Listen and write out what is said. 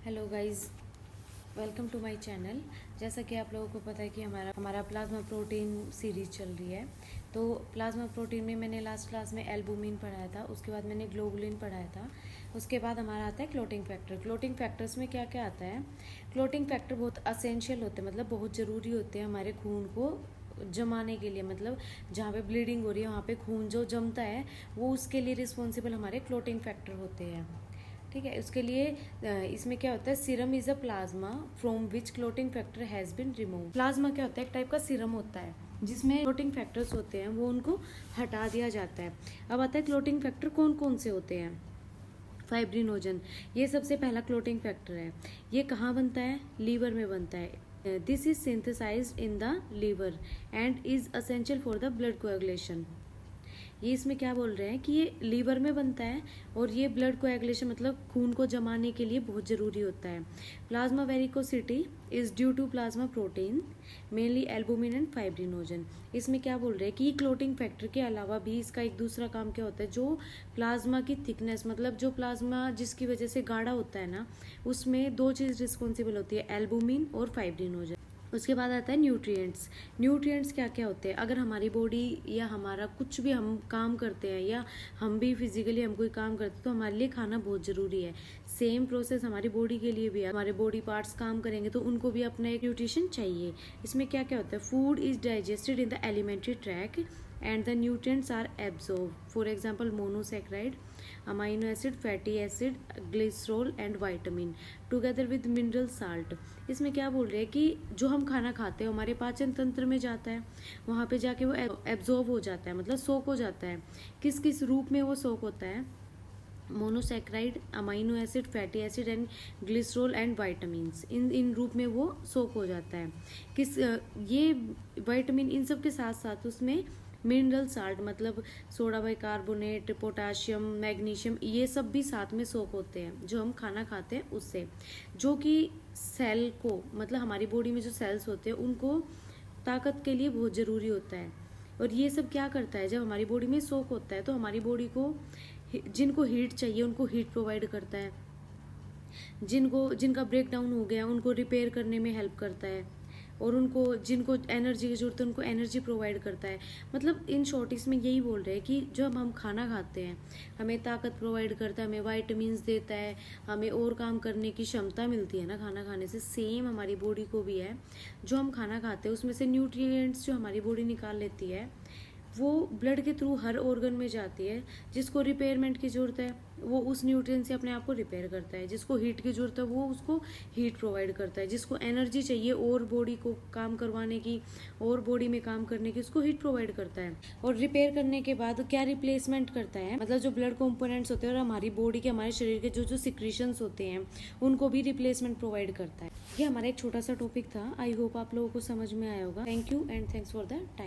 Hello guys, welcome to my channel. जैसा कि आप लोगों को पता है कि हमारा प्लाज्मा प्रोटीन सीरीज चल रही है। तो प्लाज्मा प्रोटीन में मैंने लास्ट क्लास में एल्बुमिन पढ़ाया था, उसके बाद मैंने ग्लोबुलिन पढ़ाया था, उसके बाद हमारा आता है क्लोटिंग फैक्टर। क्लोटिंग फैक्टर्स में क्या क्या आता है? क्लोटिंग फैक्टर बहुत असेंशियल होते हैं, मतलब बहुत ज़रूरी होते हैं हमारे खून को जमाने के लिए। मतलब जहाँ पे ब्लीडिंग हो रही है वहाँ पे खून जो जमता है वो उसके लिए रिस्पॉन्सिबल हमारे क्लोटिंग फैक्टर होते हैं। ठीक है, उसके लिए इसमें क्या होता है, serum is a plasma from which clotting factor has been remove. Plasma क्या होता है? एक टाइप का सीरम होता है जिसमें क्लोटिंग फैक्टर्स होते हैं, वो उनको हटा दिया जाता है। अब आता है क्लोटिंग फैक्टर कौन कौन से होते हैं। फाइब्रिनोजन, ये सबसे पहला क्लोटिंग फैक्टर है। ये कहाँ बनता है? लीवर में बनता है। This is synthesised in the liver and is essential for the blood coagulation. ये इसमें क्या बोल रहे हैं कि ये लीवर में बनता है और ये ब्लड कोएगुलेशन मतलब खून को जमाने के लिए बहुत ज़रूरी होता है। Plasma viscosity is due to plasma protein mainly albumin and fibrinogen. इसमें क्या बोल रहे हैं कि क्लोटिंग फैक्टर के अलावा भी इसका एक दूसरा काम क्या होता है, जो प्लाज्मा की थिकनेस मतलब जो प्लाज्मा जिसकी वजह से गाढ़ा होता है ना, उसमें दो चीज़ रिस्पॉन्सिबल होती है, एल्बुमिन और फाइब्रिनोजन। उसके बाद आता है न्यूट्रिएंट्स। न्यूट्रिएंट्स क्या क्या होते हैं? अगर हमारी बॉडी या हमारा कुछ भी हम काम करते हैं या हम भी फिजिकली हम कोई काम करते हैं तो हमारे लिए खाना बहुत ज़रूरी है। सेम प्रोसेस हमारी बॉडी के लिए भी है। हमारे बॉडी पार्ट्स काम करेंगे तो उनको भी अपना एक न्यूट्रिशन चाहिए। इसमें क्या क्या होता है? Food is digested in the alimentary tract and the nutrients are absorb. For example monosaccharide, amino acid, fatty acid, glycerol and vitamin together with mineral salt. इसमें क्या बोल रहे हैं कि जो हम खाना खाते हैं हमारे पाचन तंत्र में जाता है, वहाँ पे जाके वो एब्जॉर्ब हो जाता है, मतलब सोक हो जाता है। किस किस रूप में वो सोक होता है? Monosaccharide, amino acid, fatty acid and glycerol and vitamins, इन रूप में वो सोक हो जाता है। ये वाइटामिन इन सब के साथ साथ उसमें मिनरल साल्ट मतलब सोडा बाइकार्बोनेट, पोटाशियम, मैग्नीशियम, ये सब भी साथ में सोक होते हैं जो हम खाना खाते हैं उससे, जो कि सेल को मतलब हमारी बॉडी में जो सेल्स होते हैं उनको ताकत के लिए बहुत ज़रूरी होता है। और ये सब क्या करता है, जब हमारी बॉडी में सोक होता है तो हमारी बॉडी को जिनको हीट चाहिए उनको हीट प्रोवाइड करता है, जिनका ब्रेक डाउन हो गया उनको रिपेयर करने में हेल्प करता है, और उनको जिनको एनर्जी की जरूरत है उनको एनर्जी प्रोवाइड करता है। मतलब इन शॉर्ट इसमें यही बोल रहे हैं कि जब हम खाना खाते हैं हमें ताकत प्रोवाइड करता है, हमें वाइटामिन देता है, हमें और काम करने की क्षमता मिलती है ना खाना खाने से। सेम हमारी बॉडी को भी है, जो हम खाना खाते हैं उसमें से न्यूट्रिएंट्स जो हमारी बॉडी निकाल लेती है वो ब्लड के थ्रू हर ऑर्गन में जाती है। जिसको रिपेयरमेंट की जरूरत है वो उस न्यूट्रिएंट से अपने आप को रिपेयर करता है, जिसको हीट की जरूरत है वो उसको हीट प्रोवाइड करता है, जिसको एनर्जी चाहिए और बॉडी को काम करवाने की और बॉडी में काम करने की उसको हीट प्रोवाइड करता है। और रिपेयर करने के बाद क्या रिप्लेसमेंट करता है, मतलब जो ब्लड कंपोनेंट्स होते हैं और हमारी बॉडी के हमारे शरीर के जो जो सिक्रीशंस होते हैं उनको भी रिप्लेसमेंट प्रोवाइड करता है। ये हमारा एक छोटा सा टॉपिक था। आई होप आप लोगों को समझ में आया होगा। Thank you and thanks for the time.